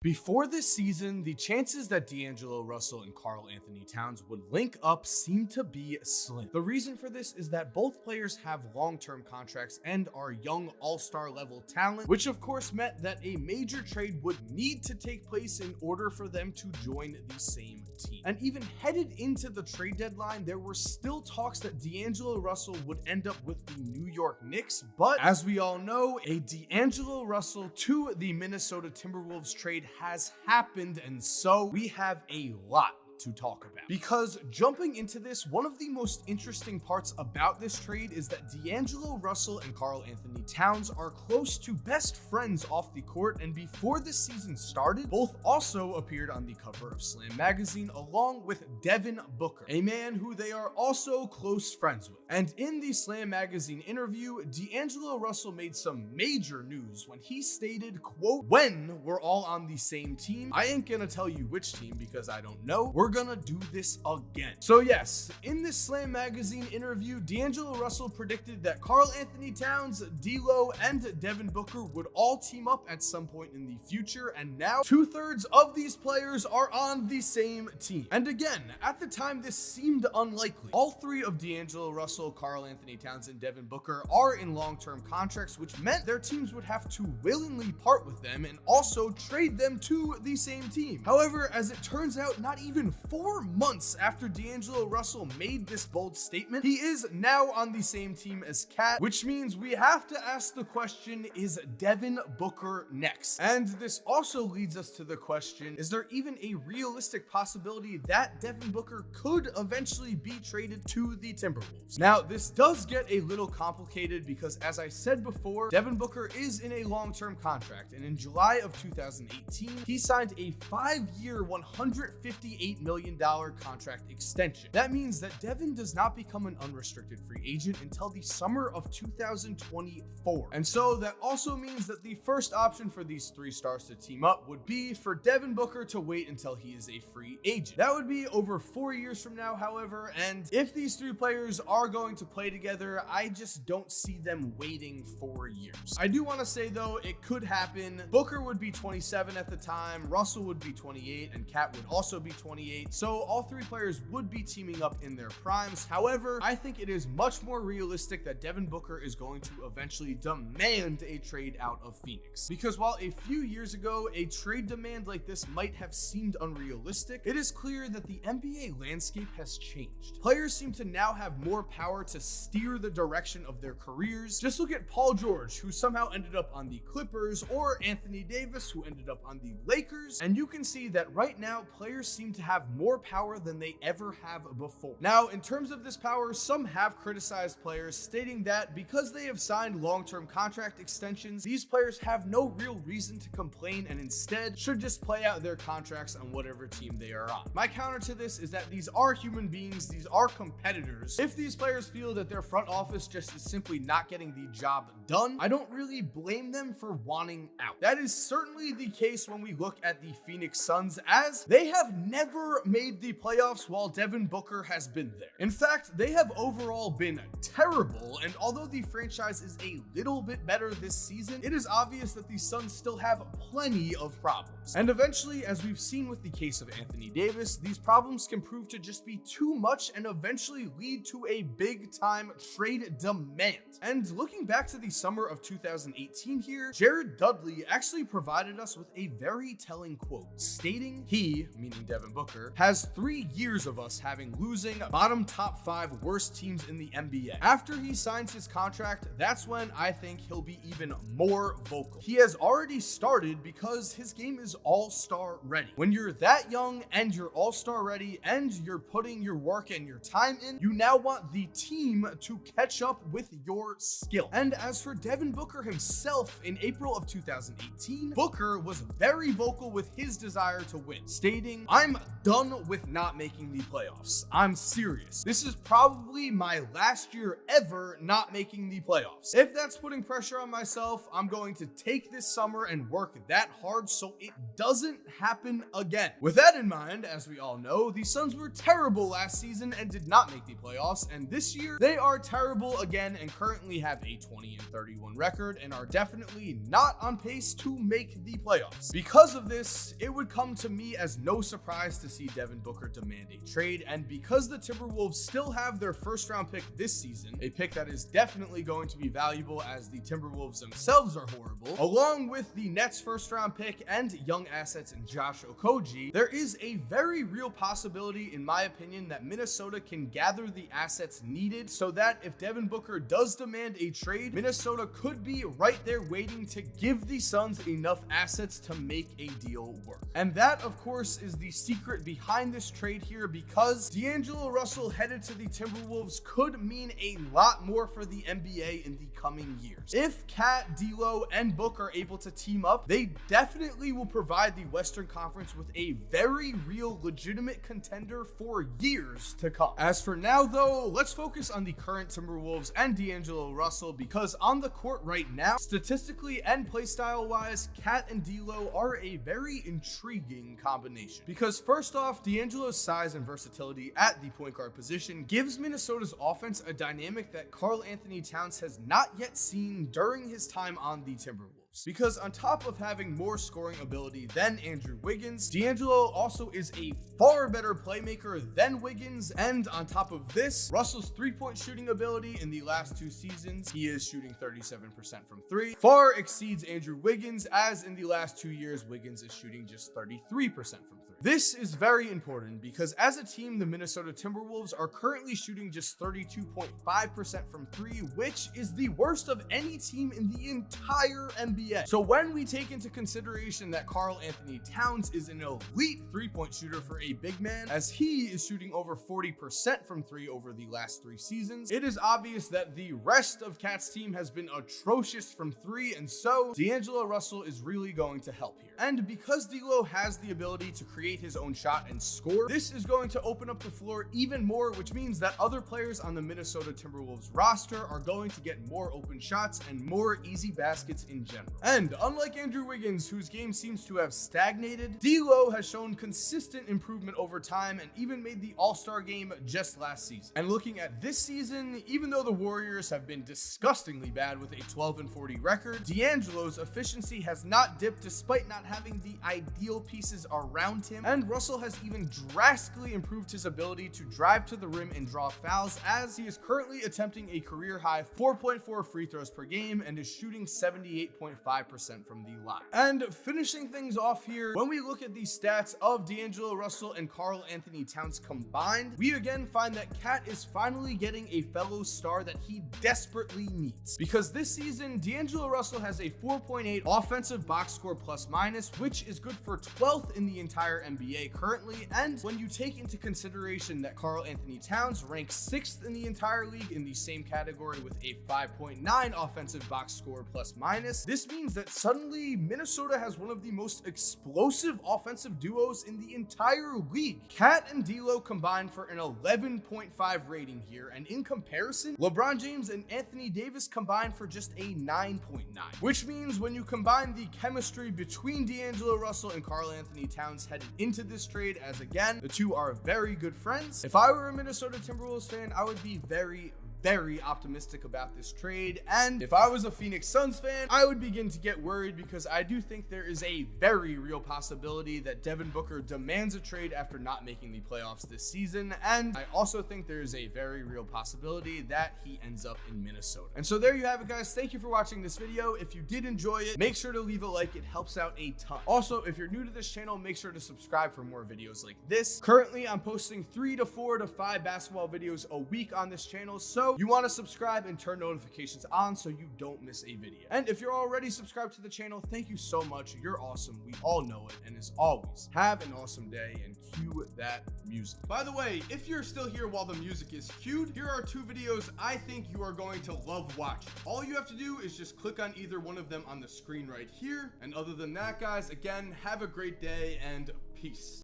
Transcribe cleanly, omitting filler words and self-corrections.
Before this season, the chances that D'Angelo Russell and Karl Anthony Towns would link up seem to be slim. The reason for this is that both players have long-term contracts and are young all-star level talent, which of course meant that a major trade would need to take place in order for them to join the same team. And even headed into the trade deadline, there were still talks that D'Angelo Russell would end up with the New York Knicks, but as we all know, a D'Angelo Russell to the Minnesota Timberwolves trade has happened, and so we have a lot to talk about. Because jumping into this, one of the most interesting parts about this trade is that D'Angelo Russell and Karl Anthony Towns are close to best friends off the court, and before this season started, both also appeared on the cover of Slam magazine along with Devin Booker, a man who they are also close friends with. And in the Slam magazine interview, D'Angelo Russell made some major news when he stated, quote, "When we're all on the same team, I ain't gonna tell you which team because I don't know, we're gonna do this again." So yes, in this Slam magazine interview, D'Angelo Russell predicted that Karl Anthony Towns, D'Lo, and Devin Booker would all team up at some point in the future, and now 2/3 of these players are on the same team. And again, at the time this seemed unlikely. All three of D'Angelo Russell, Karl Anthony Towns, and Devin Booker are in long-term contracts, which meant their teams would have to willingly part with them and also trade them to the same team. However, as it turns out, not even 4 months after D'Angelo Russell made this bold statement, he is now on the same team as Cat, which means we have to ask the question, is Devin Booker next? And this also leads us to the question, is there even a realistic possibility that Devin Booker could eventually be traded to the Timberwolves? Now, this does get a little complicated because, as I said before, Devin Booker is in a long-term contract, and in July of 2018, he signed a 5-year, $158 million contract extension. That means that Devin does not become an unrestricted free agent until the summer of 2024. And so that also means that the first option for these three stars to team up would be for Devin Booker to wait until he is a free agent. That would be over 4 years from now, however, and if these three players are going to play together, I just don't see them waiting 4 years. I do want to say though, it could happen. Booker would be 27 at the time, Russell would be 28, and Cat would also be 28. So all three players would be teaming up in their primes. However, I think it is much more realistic that Devin Booker is going to eventually demand a trade out of Phoenix. Because while a few years ago, a trade demand like this might have seemed unrealistic, it is clear that the NBA landscape has changed. Players seem to now have more power to steer the direction of their careers. Just look at Paul George, who somehow ended up on the Clippers, or Anthony Davis, who ended up on the Lakers, and you can see that right now, players seem to have more power than they ever have before. Now, in terms of this power, some have criticized players, stating that because they have signed long-term contract extensions, these players have no real reason to complain and instead should just play out their contracts on whatever team they are on. My counter to this is that these are human beings, these are competitors. If these players feel that their front office just is simply not getting the job done, I don't really blame them for wanting out. That is certainly the case when we look at the Phoenix Suns, as they have never made the playoffs while Devin Booker has been there. In fact, they have overall been terrible, and although the franchise is a little bit better this season, it is obvious that the Suns still have plenty of problems. And eventually, as we've seen with the case of Anthony Davis, these problems can prove to just be too much and eventually lead to a big-time trade demand. And looking back to the summer of 2018 here, Jared Dudley actually provided us with a very telling quote, stating he, meaning Devin Booker, has 3 years of us having losing bottom top 5 worst teams in the NBA. After he signs his contract, that's when I think he'll be even more vocal. He has already started because his game is all-star ready. When you're that young and you're all-star ready and you're putting your work and your time in, you now want the team to catch up with your skill. And as for Devin Booker himself, in April of 2018, Booker was very vocal with his desire to win, stating, "I'm done with not making the playoffs. I'm serious. This is probably my last year ever not making the playoffs. If that's putting pressure on myself, I'm going to take this summer and work that hard so it doesn't happen again. With that in mind, as we all know, the Suns were terrible last season and did not make the playoffs, and this year they are terrible again and currently have a 20-31 record and are definitely not on pace to make the playoffs. Because of this, it would come to me as no surprise to see Devin Booker demand a trade, and because the Timberwolves still have their first round pick this season, a pick that is definitely going to be valuable as the Timberwolves themselves are horrible, along with the Nets first round pick and young assets in Josh Okogie, there is a very real possibility, in my opinion, that Minnesota can gather the assets needed so that if Devin Booker does demand a trade, Minnesota could be right there waiting to give the Suns enough assets to make a deal work. And that, of course, is the secret behind this trade here, because D'Angelo Russell headed to the Timberwolves could mean a lot more for the NBA in the coming years. If Cat, D'Lo, and Book are able to team up, they definitely will provide the Western Conference with a very real, legitimate contender for years to come. As for now, though, let's focus on the current Timberwolves and D'Angelo Russell, because on the court right now, statistically and playstyle wise, Cat and D'Lo are a very intriguing combination. Because first off, D'Angelo's size and versatility at the point guard position gives Minnesota's offense a dynamic that Karl Anthony Towns has not yet seen during his time on the Timberwolves. Because on top of having more scoring ability than Andrew Wiggins, D'Angelo also is a far better playmaker than Wiggins, and on top of this, Russell's three-point shooting ability in the last 2 seasons, he is shooting 37% from 3, far exceeds Andrew Wiggins, as in the last 2 years, Wiggins is shooting just 33% from 3. This is very important because as a team, the Minnesota Timberwolves are currently shooting just 32.5% from 3, which is the worst of any team in the entire NBA. So when we take into consideration that Karl Anthony Towns is an elite three-point shooter for a big man, as he is shooting over 40% from 3 over the last 3 seasons, it is obvious that the rest of Cat's team has been atrocious from 3, and so D'Angelo Russell is really going to help here. And because D'Lo has the ability to create his own shot and score, this is going to open up the floor even more, which means that other players on the Minnesota Timberwolves roster are going to get more open shots and more easy baskets in general. And unlike Andrew Wiggins, whose game seems to have stagnated, D'Lo has shown consistent improvement over time and even made the All-Star game just last season. And looking at this season, even though the Warriors have been disgustingly bad with a 12-40 record, D'Angelo's efficiency has not dipped despite not having the ideal pieces around him, and Russell has even drastically improved his ability to drive to the rim and draw fouls, as he is currently attempting a career-high 4.4 free throws per game and is shooting 78.5% from the line. And finishing things off here, when we look at the stats of D'Angelo Russell and Karl Anthony Towns combined, we again find that Cat is finally getting a fellow star that he desperately needs. Because this season, D'Angelo Russell has a 4.8 offensive box score plus minus, which is good for 12th in the entire NBA currently, and when you take into consideration that Karl Anthony Towns ranks 6th in the entire league in the same category with a 5.9 offensive box score plus minus, this means that suddenly Minnesota has one of the most explosive offensive duos in the entire league. Cat and D'Lo combined for an 11.5 rating here, and in comparison, LeBron James and Anthony Davis combined for just a 9.9, which means when you combine the chemistry between D'Angelo Russell and Karl Anthony Towns headed into this trade, as again, the two are very good friends, if I were a Minnesota Timberwolves fan, I would be very optimistic about this trade. And if I was a Phoenix Suns fan, I would begin to get worried, because I do think there is a very real possibility that Devin Booker demands a trade after not making the playoffs this season. And I also think there is a very real possibility that he ends up in Minnesota. And so there you have it, guys. Thank you for watching this video. If you did enjoy it, make sure to leave a like. It helps out a ton. Also, if you're new to this channel, make sure to subscribe for more videos like this. Currently, I'm posting 3 to 4 to 5 basketball videos a week on this channel, so you want to subscribe and turn notifications on so you don't miss a video. And if you're already subscribed to the channel, thank you so much. You're awesome. We all know it. And as always, have an awesome day, and cue that music. By the way, if you're still here while the music is cued, here are 2 videos I think you are going to love watching. All you have to do is just click on either one of them on the screen right here. And other than that, guys, again, have a great day and peace.